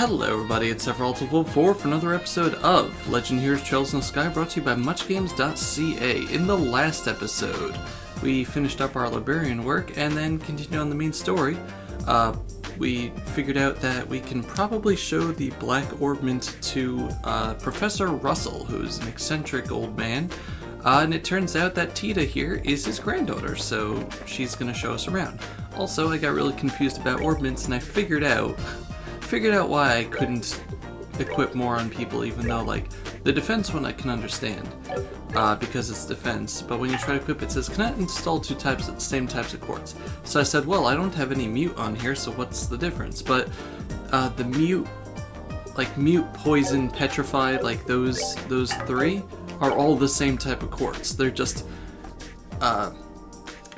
Hello everybody, it's Sephiroth1204 for another episode of Legend Heroes Trails in the Sky, brought to you by MuchGames.ca. In the last episode, we finished up our librarian work and then continued on the main story. We figured out that we can probably show the Black Orbment to Professor Russell, who's an eccentric old man. And it turns out that Tita here is his granddaughter, so she's going to show us around. Also, I got really confused about orbments, and I figured out why I couldn't equip more on people, even though, like, the defense one I can understand, because it's defense, but when you try to equip it says, cannot install same types of quartz. So I said, well, I don't have any mute on here, so what's the difference? But the mute, poison, petrified, like those three, are all the same type of quartz. They're just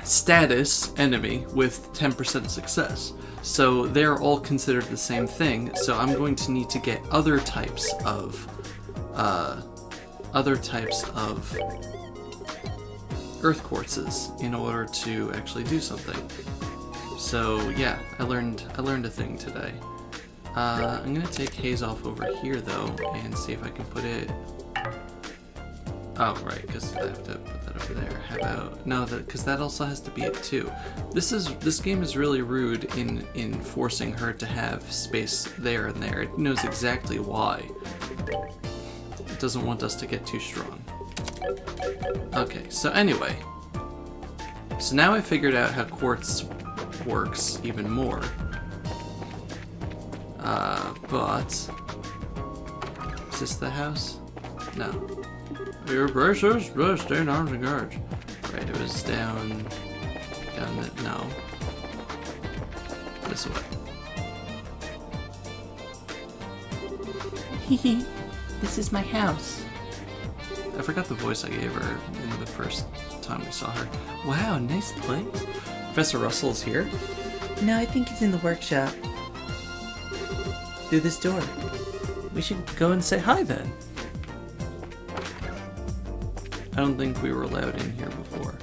status enemy with 10% success. So they're all considered the same thing, so I'm going to need to get other types of earth quartzes in order to actually do something. So yeah, I learned a thing today. I'm gonna take Haze off over here though and see if I can put it. Oh right, because I have to put that over there. How about no? Because that also has to be it too. This game is really rude in forcing her to have space there and there. It knows exactly why. It doesn't want us to get too strong. Okay, so anyway. So now I figured out how quartz works even more. But is this the house? No. Your bracers, stay in arms and guards. Right, it was down no. This way. Hehe, this is my house. I forgot the voice I gave her in the first time we saw her. Wow, nice place. Professor Russell's here? No, I think he's in the workshop. Through this door. We should go and say hi then. I don't think we were allowed in here before.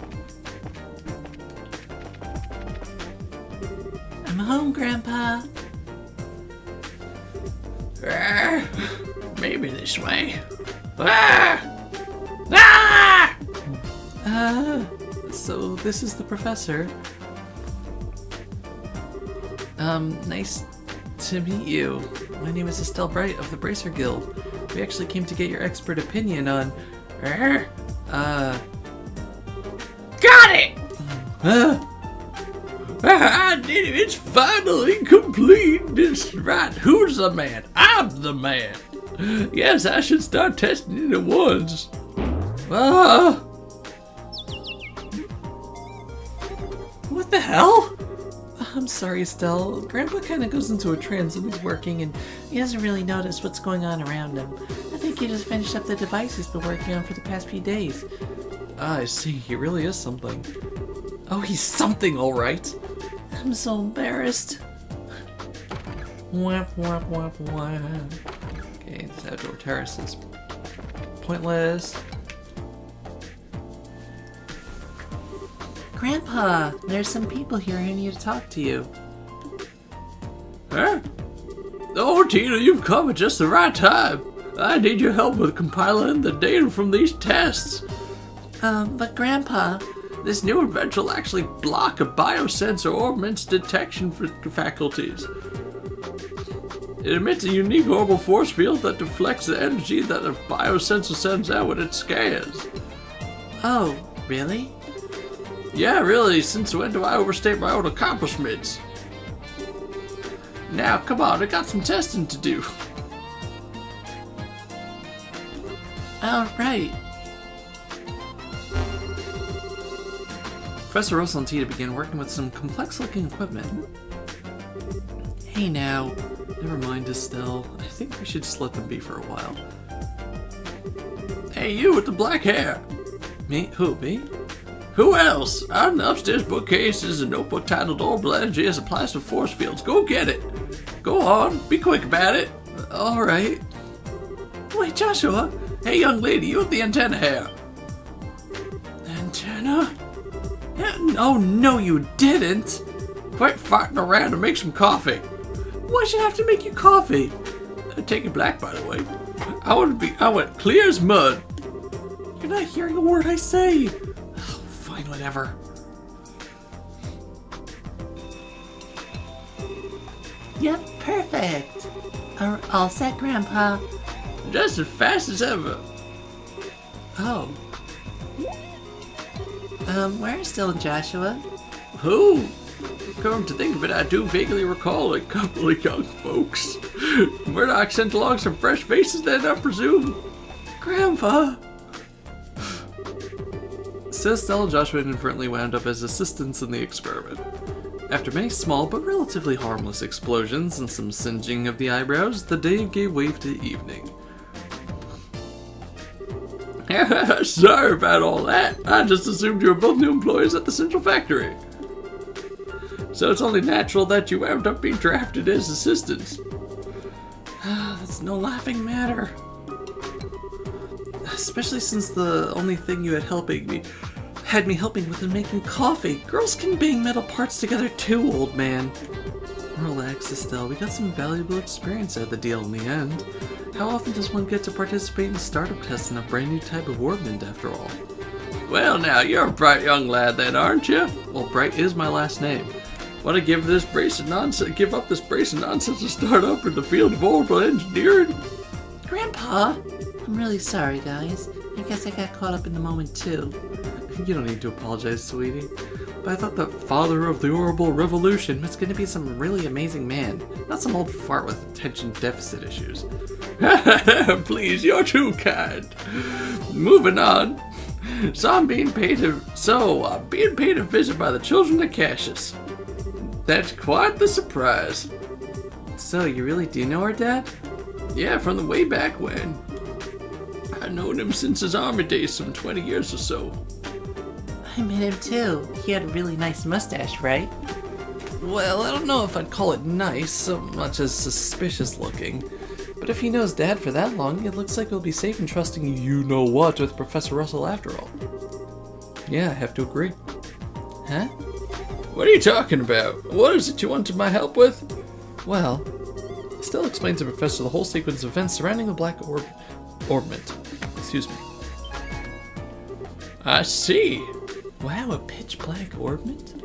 I'm home, Grandpa. Maybe this way. So this is the professor. Nice to meet you. My name is Estelle Bright of the Bracer Guild. We actually came to get your expert opinion on... Got it! I did it! It's finally complete! That's right. Who's the man? I'm the man! Yes, I should start testing it at once. What the hell? I'm sorry, Estelle. Grandpa kind of goes into a trance when he's working and he doesn't really notice what's going on around him. I think he just finished up the device he's been working on for the past few days. I see. He really is something. Oh, he's something, all right. I'm so embarrassed. Wap, wap, wap, wap. Okay, this outdoor terrace is pointless. Grandpa, there's some people here who need to talk to you. Huh? Oh, Tina, you've come at just the right time. I need your help with compiling the data from these tests. But Grandpa... This new invention will actually block a biosensor orbment's detection faculties. It emits a unique orbital force field that deflects the energy that a biosensor sends out when it scans. Oh, really? Yeah, really, since when do I overstate my own accomplishments? Now, come on, I got some testing to do. Alright. Professor Russell and Tita began working with some complex-looking equipment. Hey now, never mind Estelle. I think we should just let them be for a while. Hey, you with the black hair! Me? Who, me? Who else? On the upstairs bookcase is a notebook titled Orbital Energy as Applies to Force Fields. Go get it! Go on, be quick about it! Alright. Wait, Joshua! Hey, young lady, you with the antenna hair! Antenna? Oh, no, you didn't! Quit farting around and make some coffee. Why should I have to make you coffee? Take it black, by the way. I want clear as mud. You're not hearing a word I say. Oh, fine, whatever. Yep, perfect. All set, Grandpa. Just as fast as ever. Oh. Where's Still and Joshua? Who? Come to think of it, I do vaguely recall a couple of young folks. Murdoch sent along some fresh faces then, I presume. Grandpa! So Stella and Joshua inadvertently wound up as assistants in the experiment. After many small but relatively harmless explosions and some singeing of the eyebrows, the day gave way to evening. Sorry about all that. I just assumed you were both new employees at the central factory. So it's only natural that you wound up being drafted as assistants. That's no laughing matter. Especially since the only thing you had me helping with is making coffee. Girls can bang metal parts together too, old man. Relax, Estelle. We got some valuable experience out of the deal in the end. How often does one get to participate in startup tests in a brand new type of Orbment, after all? Well, now, you're a bright young lad then, aren't you? Well, Bright is my last name. Want to give up this brace of nonsense to start up in the field of orbital engineering? Grandpa! I'm really sorry, guys. I guess I got caught up in the moment, too. You don't need to apologize, sweetie. But I thought the father of the orbital revolution was going to be some really amazing man, not some old fart with attention deficit issues. Please, you're too kind. Moving on. So I'm being paid a visit by the children of Cassius. That's quite the surprise. So, you really do know our dad? Yeah, from the way back when. I've known him since his army days, some 20 years or so. I met him too. He had a really nice mustache, right? Well, I don't know if I'd call it nice so much as suspicious looking. But if he knows Dad for that long, it looks like he'll be safe in trusting you-know-what with Professor Russell after all. Yeah, I have to agree. Huh? What are you talking about? What is it you wanted my help with? Well, Still explains to Professor the whole sequence of events surrounding the Black Orbment. Excuse me. I see. Wow, a pitch black Orbment?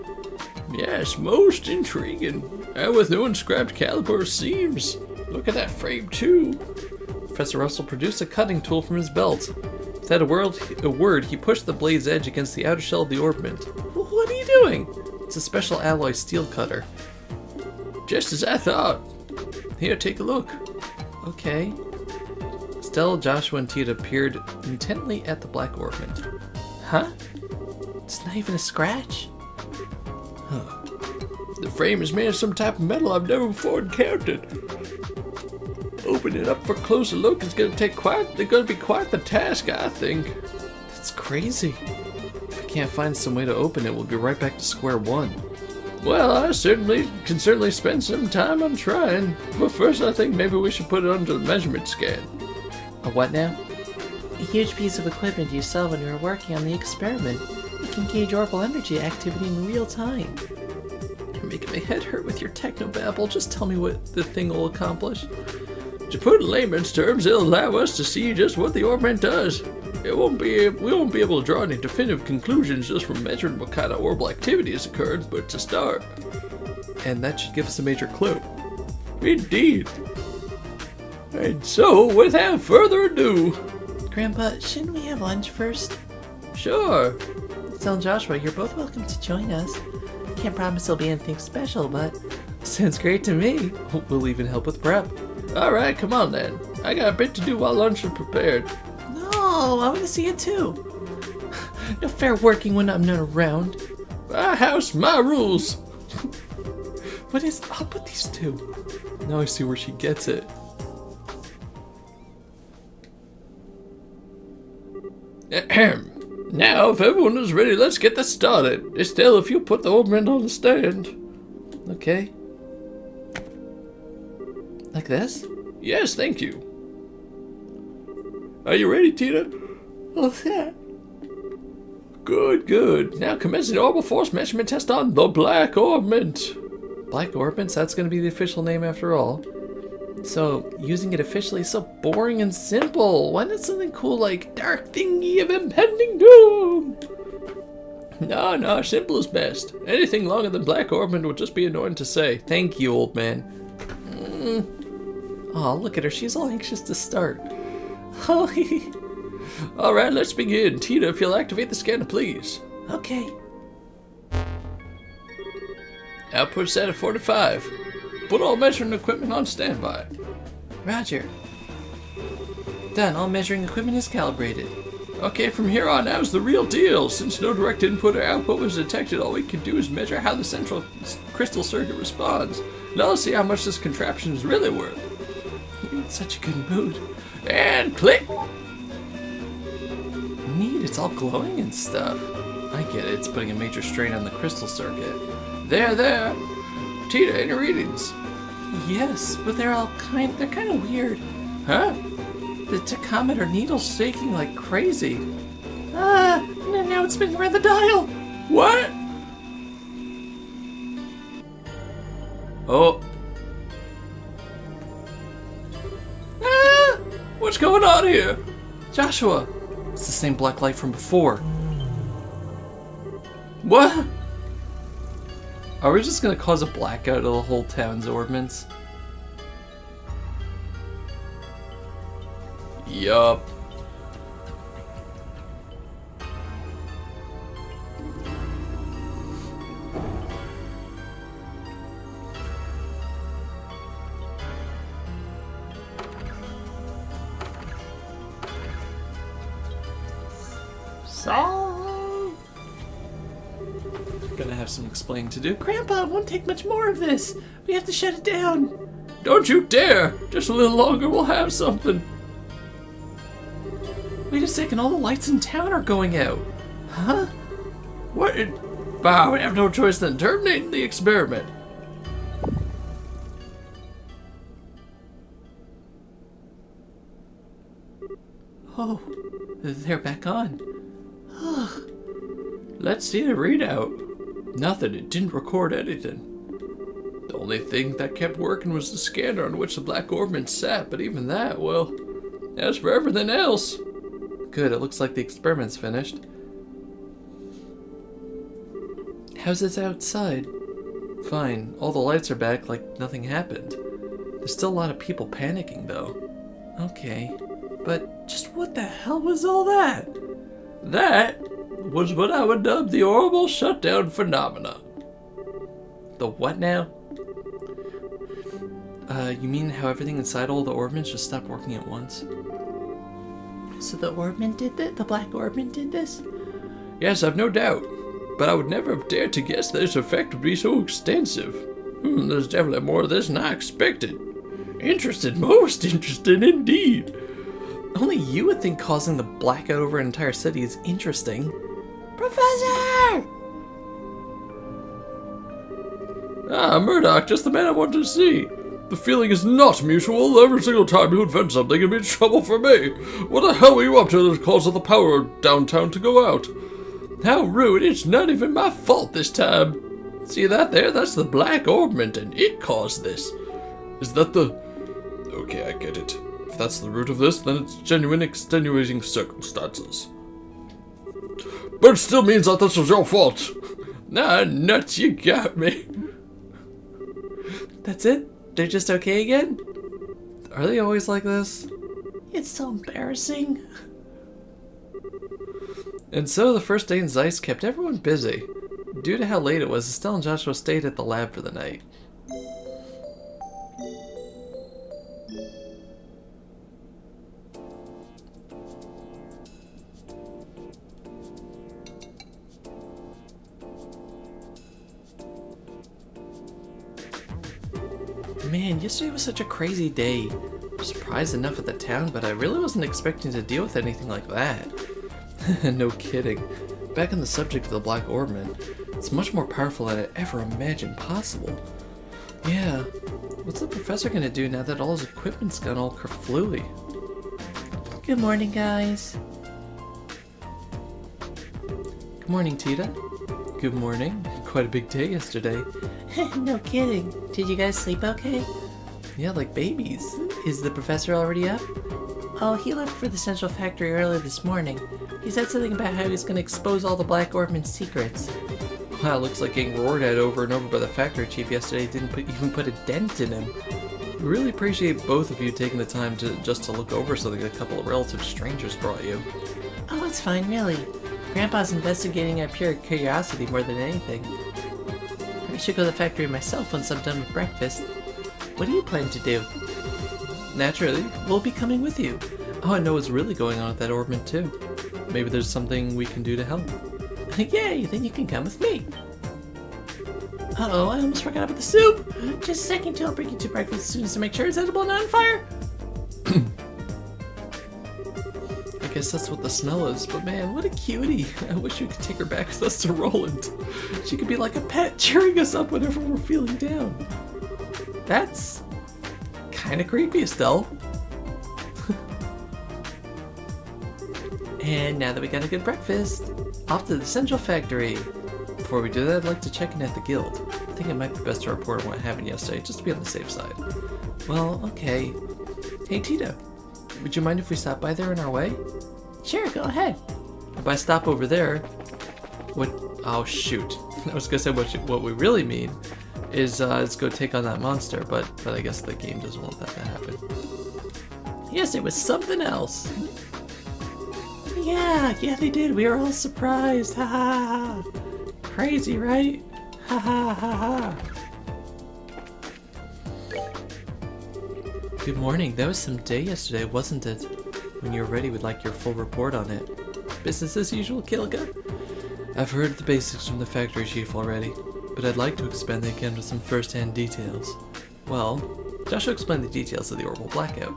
Yes, most intriguing. And with no inscribed caliber or seams. Look at that frame, too. Professor Russell produced a cutting tool from his belt. Without a word, he pushed the blade's edge against the outer shell of the Orbment. What are you doing? It's a special alloy steel cutter. Just as I thought. Here, take a look. Okay. Stella, Joshua, and Tita peered intently at the Black Orbment. Huh? It's not even a scratch? Huh. The frame is made of some type of metal I've never before encountered. Opening it up for a closer look is going to be quite the task, I think. That's crazy. If I can't find some way to open it, we'll be right back to square one. Well, I can certainly spend some time on trying. But first, I think maybe we should put it under the measurement scan. A what now? A huge piece of equipment you saw when you were working on the experiment. It can gauge orbital energy activity in real time. You're making my head hurt with your technobabble. Just tell me what the thing will accomplish. To put it in layman's terms, it'll allow us to see just what the Orbment does. We won't be able to draw any definitive conclusions just from measuring what kind of orbital activity has occurred, but to start. And that should give us a major clue. Indeed. And so, without further ado... Grandpa, shouldn't we have lunch first? Sure. Tell Joshua you're both welcome to join us. Can't promise it'll be anything special, but... Sounds great to me. We'll even help with prep. Alright, come on then. I got a bit to do while lunch is prepared. No, I want to see it too. No fair working when I'm not around. My house, my rules. What is up with these two? Now I see where she gets it. Now, if everyone is ready, let's get this started. Estelle, if you put the Orbment on the stand. Okay. Like this? Yes, thank you. Are you ready, Tita? All set. Good, good. Now commence the orbital force measurement test on the Black Orbment. Black Orbment, that's going to be the official name after all. So, using it officially is so boring and simple. Why not something cool like Dark Thingy of Impending Doom? No, simple is best. Anything longer than Black Orbment would just be annoying to say. Thank you, old man. Oh, look at her. She's all anxious to start. Oh, alright, let's begin. Tita, if you'll activate the scanner, please. Okay. Output set at 45. Put all measuring equipment on standby. Roger. Done. All measuring equipment is calibrated. Okay, from here on out is the real deal. Since no direct input or output was detected, all we can do is measure how the central crystal circuit responds. Now let's see how much this contraption is really worth. You're in such a good mood. And click! Neat, it's all glowing and stuff. I get it, it's putting a major strain on the crystal circuit. There. Tita, any readings? Yes, but they're kind of weird. Huh? The tachometer needle's shaking like crazy. And now it's spinning around the dial. What? Oh. What's going on here? Joshua, it's the same black light from before. What? Are we just gonna cause a blackout of the whole town's orbments? Yup. Gonna have some explaining to do. Grandpa, it won't take much more of this. We have to shut it down. Don't you dare! Just a little longer, we'll have something. Wait a second, all the lights in town are going out. Huh? What? Bah, we have no choice than terminating the experiment. Oh, they're back on. Let's see the readout. Nothing, it didn't record anything. The only thing that kept working was the scanner on which the Black Orbment sat, but even that, well, as for everything else. Good, it looks like the experiment's finished. How's it outside? Fine, all the lights are back like nothing happened. There's still a lot of people panicking though. Okay, but just what the hell was all that? That was what I would dub the horrible shutdown phenomena. The what now? You mean how everything inside all the orbments just stopped working at once? So the Orbment did that? The Black Orbment did this? Yes, I've no doubt. But I would never have dared to guess that its effect would be so extensive. There's definitely more of this than I expected. Interested, most interested indeed. Only you would think causing the blackout over an entire city is interesting. Professor! Ah, Murdoch, just the man I wanted to see. The feeling is not mutual. Every single time you invent something, it'd be trouble for me. What the hell were you up to that caused the power downtown to go out? How rude, it's not even my fault this time. See that there? That's the Black Orbment, and it caused this. Is that the... Okay, I get it. If that's the root of this, then it's genuine extenuating circumstances. But it still means that this was your fault. Nah, nuts, you got me. That's it? They're just okay again? Are they always like this? It's so embarrassing. And so the first day in Zeiss kept everyone busy. Due to how late it was, Estelle and Joshua stayed at the lab for the night. Man, yesterday was such a crazy day. I'm surprised enough at the town, but I really wasn't expecting to deal with anything like that. No kidding. Back on the subject of the Black Orbment, it's much more powerful than I ever imagined possible. Yeah, what's the professor gonna do now that all his equipment's gone all kerflooey? Good morning, guys. Good morning, Tita. Good morning. quite a big day yesterday. No kidding. Did you guys sleep okay? Yeah, like babies. Is the professor already up? Oh, he left for the Central Factory earlier this morning. He said something about how he was going to expose all the Black Orbment secrets. Wow, looks like getting roared at over and over by the factory chief yesterday didn't even put a dent in him. We really appreciate both of you taking the time just to look over something a couple of relative strangers brought you. Oh, it's fine, really. Grandpa's investigating out pure curiosity more than anything. I should go to the factory myself once I'm done with breakfast. What do you plan to do? Naturally, we'll be coming with you. Oh, I know what's really going on at that Orbment too. Maybe there's something we can do to help. Yay, then you can come with me. Uh-oh, I almost forgot about the soup. Just a second till I'll bring you to breakfast as soon as to make sure it's edible and not on fire. I guess that's what the smell is, but man, what a cutie. I wish we could take her back with us to Roland. She could be like a pet, cheering us up whenever we're feeling down. That's kind of creepy, Estelle. And now that we got a good breakfast, off to the Central Factory. Before we do that, I'd like to check in at the guild. I think it might be best to report on what happened yesterday, just to be on the safe side. Well, okay. Hey Tita, would you mind if we stop by there on our way? Sure, go ahead. If I stop over there, what? Oh shoot! I was gonna say what we really mean is let's go take on that monster, but I guess the game doesn't want that to happen. Yes, it was something else. Yeah, they did. We were all surprised. Ha ha ha. Crazy, right? Ha ha ha ha. Good morning. That was some day yesterday, wasn't it? When you're ready, we'd like your full report on it. Business as usual, Kilka? I've heard the basics from the factory chief already, but I'd like to expand the account with some first-hand details. Well, Joshua explained the details of the orbital blackout.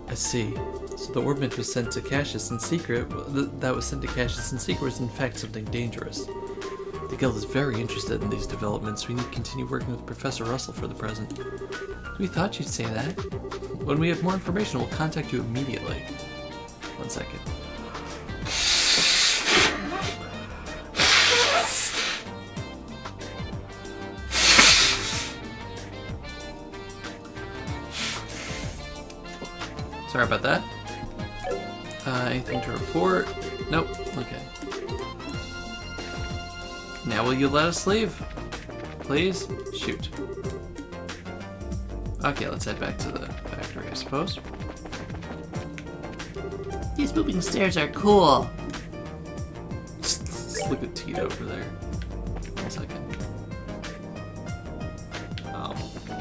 I see. So the Orbment was sent to Cassius in secret. That was sent to Cassius in secret was in fact something dangerous. The guild is very interested in these developments. We need to continue working with Professor Russell for the present. We thought you'd say that. When we have more information, we'll contact you immediately. 1 second. Sorry about that. Anything to report? Nope. Okay. Now will you let us leave? Please? Shoot. Okay, let's head back to the factory, I suppose. These moving stairs are cool. Let's look at Tita over there. 1 second. Oh.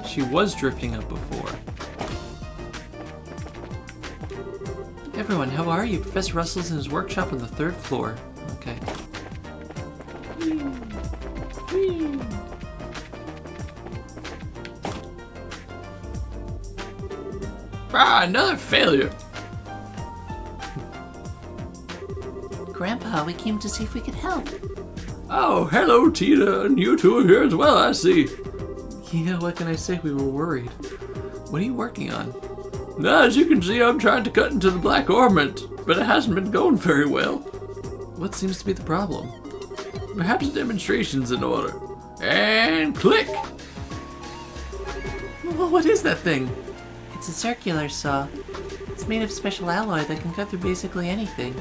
She was drifting up before. Everyone, how are you? Professor Russell's in his workshop on the 3rd floor. Okay. Ah, another failure! Grandpa, we came to see if we could help. Oh, hello, Tita, and you two are here as well, I see. Yeah, what can I say? We were worried. What are you working on? As you can see, I'm trying to cut into the Black Orbment, but it hasn't been going very well. What seems to be the problem? Perhaps a demonstration's in order. And click! Well, what is that thing? It's a circular saw. It's made of special alloy that can cut through basically anything.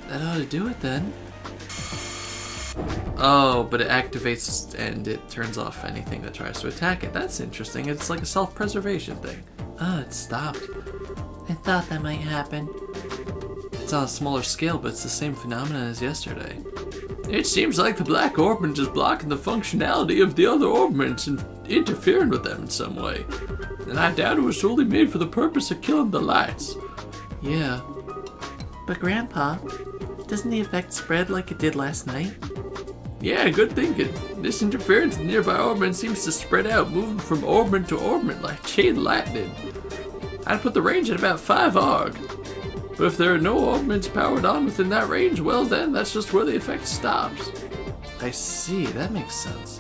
That ought to do it then. Oh, but it activates and it turns off anything that tries to attack it. That's interesting. It's like a self-preservation thing. Ah, it stopped. I thought that might happen. It's on a smaller scale, but it's the same phenomenon as yesterday. It seems like the Black Orbment is blocking the functionality of the other orbments and interfering with them in some way. And I doubt it was solely made for the purpose of killing the lights. Yeah. But Grandpa, doesn't the effect spread like it did last night? Yeah, good thinking. This interference in nearby orbment seems to spread out, moving from orbment to orbment like chain lightning. I'd put the range at about 5 arg. But if there are no orbments powered on within that range, well then, that's just where the effect stops. I see, that makes sense.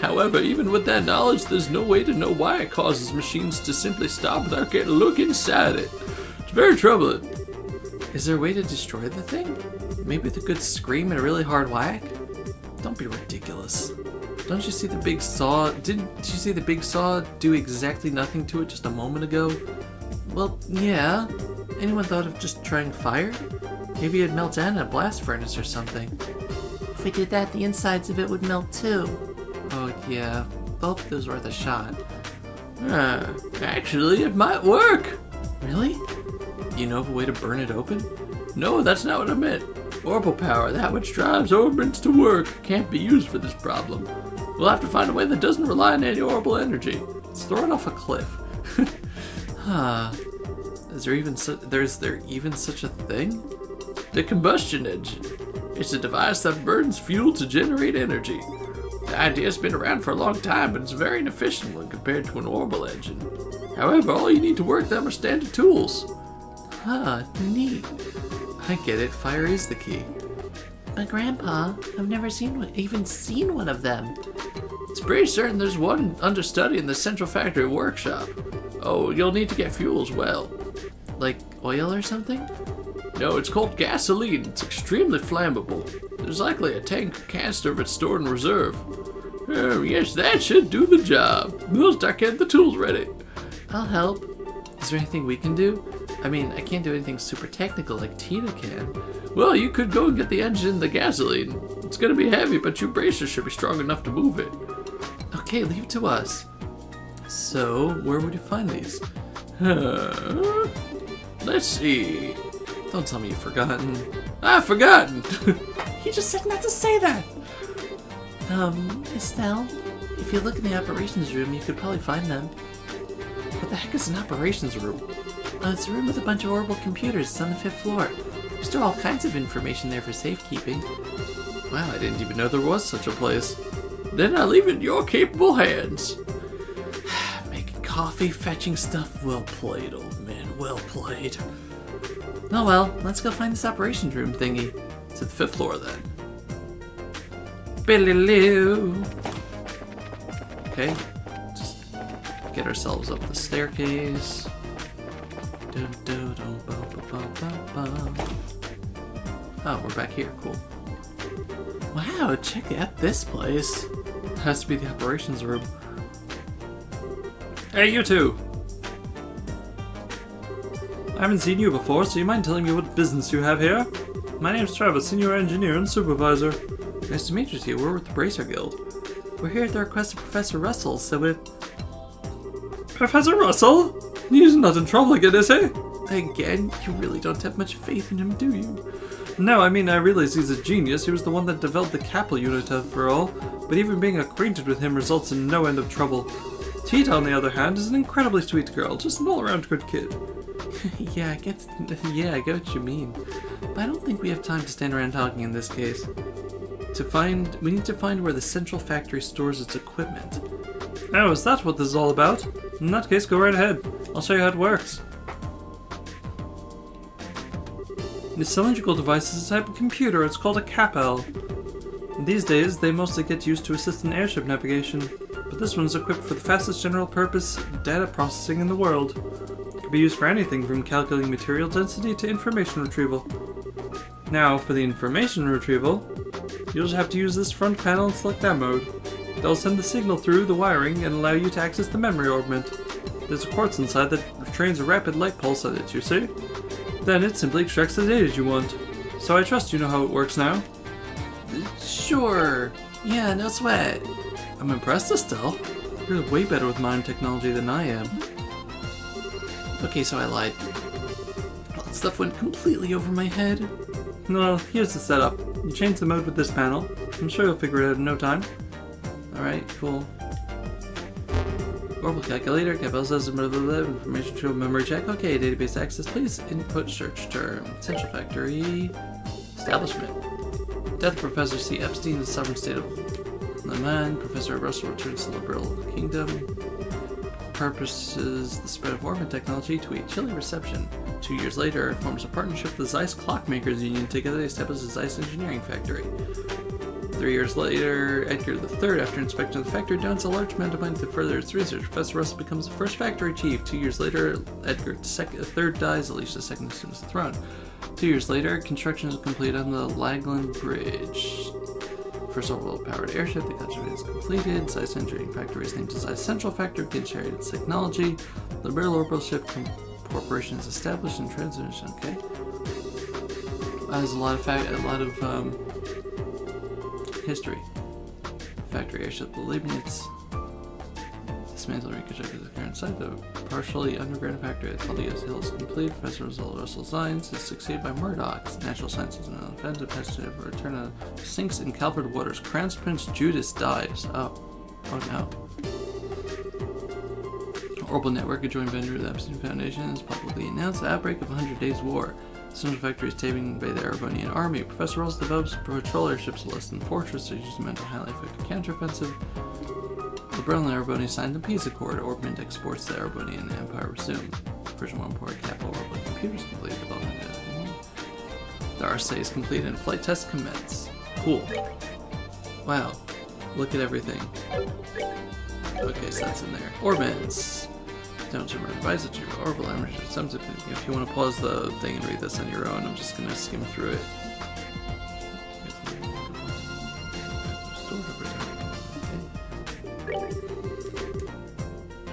However, even with that knowledge, there's no way to know why it causes machines to simply stop without getting a look inside it. It's very troubling. Is there a way to destroy the thing? Maybe with a good scream and a really hard whack? Don't be ridiculous. Don't you see the big saw? Didn't you see the big saw do exactly nothing to it just a moment ago? Well, yeah. Anyone thought of just trying fire? Maybe it'd melt down in a blast furnace or something. If we did that, the insides of it would melt too. Oh, yeah. Both of those worth a shot. Actually, it might work. Really? You know of a way to burn it open? No, that's not what I meant. Orbital power, that which drives orbits to work, can't be used for this problem. We'll have to find a way that doesn't rely on any orbital energy. Let's throw it off a cliff. Huh. Is there even such a thing? The combustion engine. It's a device that burns fuel to generate energy. The idea's been around for a long time, but it's very inefficient when compared to an orbital engine. However, all you need to work them are standard tools. Huh, neat. I get it, fire is the key. But Grandpa, I've never even seen one of them. It's pretty certain there's one understudy in the central factory workshop. Oh, you'll need to get fuel as well. Like oil or something? No, it's called gasoline. It's extremely flammable. There's likely a tank or canister of it stored in reserve. Oh, yes, that should do the job. We'll start getting the tools ready. I'll help. Is there anything we can do? I mean, I can't do anything super technical like Tita can. Well, you could go and get the engine and the gasoline. It's gonna be heavy, but your bracer should be strong enough to move it. Okay, leave it to us. So, where would you find these? Let's see. Don't tell me you've forgotten. I've forgotten. He just said not to say that. Estelle, if you look in the operations room, you could probably find them. What the heck is an operations room? It's a room with a bunch of orbital computers. It's on the 5th floor. We store all kinds of information there for safekeeping. Wow, I didn't even know there was such a place. Then I leave it in your capable hands. Making coffee, fetching stuff. Well played, old man. Well played. Oh well, let's go find this operations room thingy. To the 5th floor, then. Billy-loo. Okay, just get ourselves up the staircase. Oh, we're back here. Cool. Wow, check out this place. Has to be the operations room. Hey, you two! I haven't seen you before, so you mind telling me what business you have here? My name's Travis, Senior Engineer and Supervisor. Nice to meet you two. We're with the Bracer Guild. We're here at the request of Professor Russell, so if... Professor Russell? He's not in trouble again, is he? Again? You really don't have much faith in him, do you? No, I mean, I realize he's a genius. He was the one that developed the Capel unit after all, but even being acquainted with him results in no end of trouble. Tita, on the other hand, is an incredibly sweet girl, just an all-around good kid. Yeah, I get what you mean. But I don't think we have time to stand around talking in this case. We need to find where the central factory stores its equipment. Oh, is that what this is all about? In that case, go right ahead. I'll show you how it works. This cylindrical device is a type of computer. It's called a Capel. These days, they mostly get used to assist in airship navigation, but this one is equipped for the fastest general-purpose data processing in the world. It can be used for anything from calculating material density to information retrieval. Now, for the information retrieval, you'll just have to use this front panel and select that mode. They'll send the signal through the wiring and allow you to access the memory augment. There's a quartz inside that trains a rapid light pulse on it, you see? Then it simply extracts the data you want. So I trust you know how it works now. Sure. Yeah, no sweat. I'm impressed, Estelle. You're way better with modern technology than I am. Okay, so I lied. All that stuff went completely over my head. No, here's the setup. You change the mode with this panel. I'm sure you'll figure it out in no time. Alright, cool. Orbital calculator, Capel says information retrieval memory check. Okay, database access, please. Input search term. Central factory. Establishment. Death of Professor C. Epstein, the sovereign state of Leman. Professor Russell returns to the liberal kingdom. Purposes the spread of Orbment technology to a chilly reception. 2 years later, forms a partnership with the Zeiss Clockmakers Union. Together they establish the Zeiss Engineering Factory. 3 years later, Edgar III, after inspection of the factory, donates a large amount of money to further its research. Professor Russell becomes the first factory chief. 2 years later, Edgar III dies, Alicia II assumes the throne. 2 years later, construction is complete on the Lagland Bridge. First orbital-powered airship, the construction is completed. Zeiss Engineering Factory is named as Zeiss Central Factory, can share its technology. The Liberal Orbital Ship Corporation is established in transition. Okay. There's a lot of history. Factory airship, the Leibniz. Dismantled and reconstructed the current site. The partially underground factory at Caldeas Hill is complete. Professor Russell Science is succeeded by Murdoch's. Natural sciences and offensive passage of return to sinks in Calvert waters. Crown Prince Judas dies. Oh no. Orbital Network, a joint venture with the Epstein Foundation, has publicly announced the outbreak of 100 Days War. Central Factory is taken by the Erebonian Army. Professor Russell develops patrol airships less than Fortress to use the mental highly effective counteroffensive. The Berlin Ereboni signed the peace accord. Orbment exports to the Erebonian Empire resumed. Version 1 port capital Orbital computers complete development. The RSA is complete and flight tests commence. Cool. Wow. Look at everything. Okay, so that's in there. Orbits. Don't remember advise that your orbital energy. If you want to pause the thing and read this on your own, I'm just going to skim through it.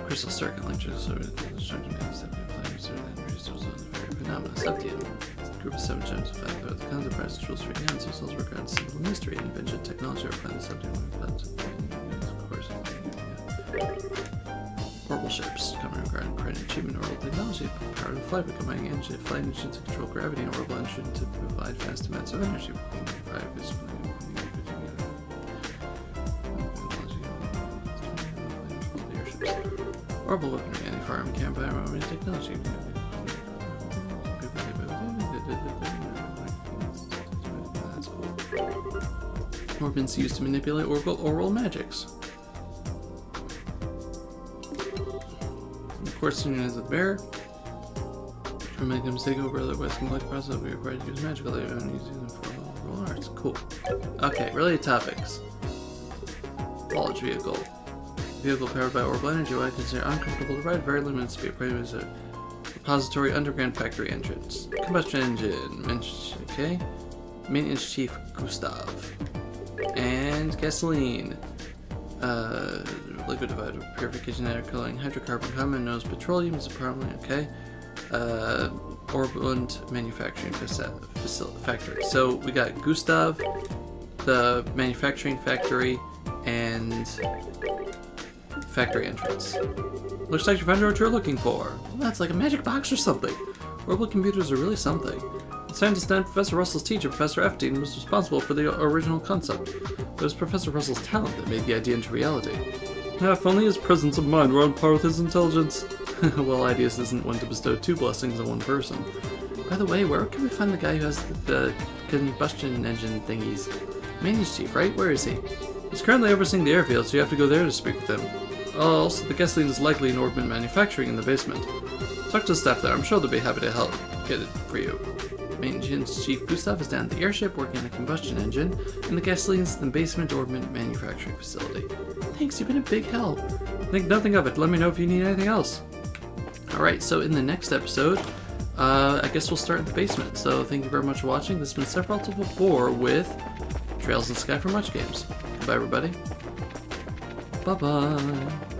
Crystal circuit electric phenomena. Septium. Group of 7 gems of fact the concept price tools for hands themselves regard simple mystery and invention technology or find the septium of course. Orbital ships coming regarding print achievement orbital technology power to flight by combining engine flight engine to control gravity and orbital engine to provide vast amounts of energy. Orbital weaponry, anti-firearm camp armament technology. That's cool. Orbits used to manipulate oral magics. Of course, synchronized with bear. To make a mistake over otherwise complex process, we require to use magical and use them for oral arts. Cool. Okay, related topics. Haulage vehicle. Vehicle powered by orbital energy, what I consider uncomfortable to ride, very limited speed. Probably as a repository underground factory entrance. Combustion engine. Okay. Maintenance chief Gustav. And gasoline. Liquid divided purification air cooling. Hydrocarbon common nose petroleum is a problem. Okay. Orbit manufacturing factory. So we got Gustav, the manufacturing factory, and factory entrance. Looks like you found what you're looking for. Well, that's like a magic box or something. Orbital computers are really something. The scientist and Professor Russell's teacher, Professor Epstein, was responsible for the original concept. It was Professor Russell's talent that made the idea into reality. If only his presence of mind were on par with his intelligence. Well, Ideas isn't one to bestow 2 blessings on one person. By the way, where can we find the guy who has the combustion engine thingies? Maintenance chief, right? Where is he? He's currently overseeing the airfield, so you have to go there to speak with him. Also, the gasoline is likely in Orbment manufacturing in the basement. Talk to the staff there. I'm sure they'll be happy to help get it for you. Maintenance Chief Gustav is down at the airship working on a combustion engine, and the gasoline's in the basement Orbment manufacturing facility. Thanks, you've been a big help. Think nothing of it. Let me know if you need anything else. Alright, so in the next episode, I guess we'll start in the basement. So thank you very much for watching. This has been Sephiroth1204 with Trails in the Sky for Much Games. Goodbye, everybody. Bye-bye.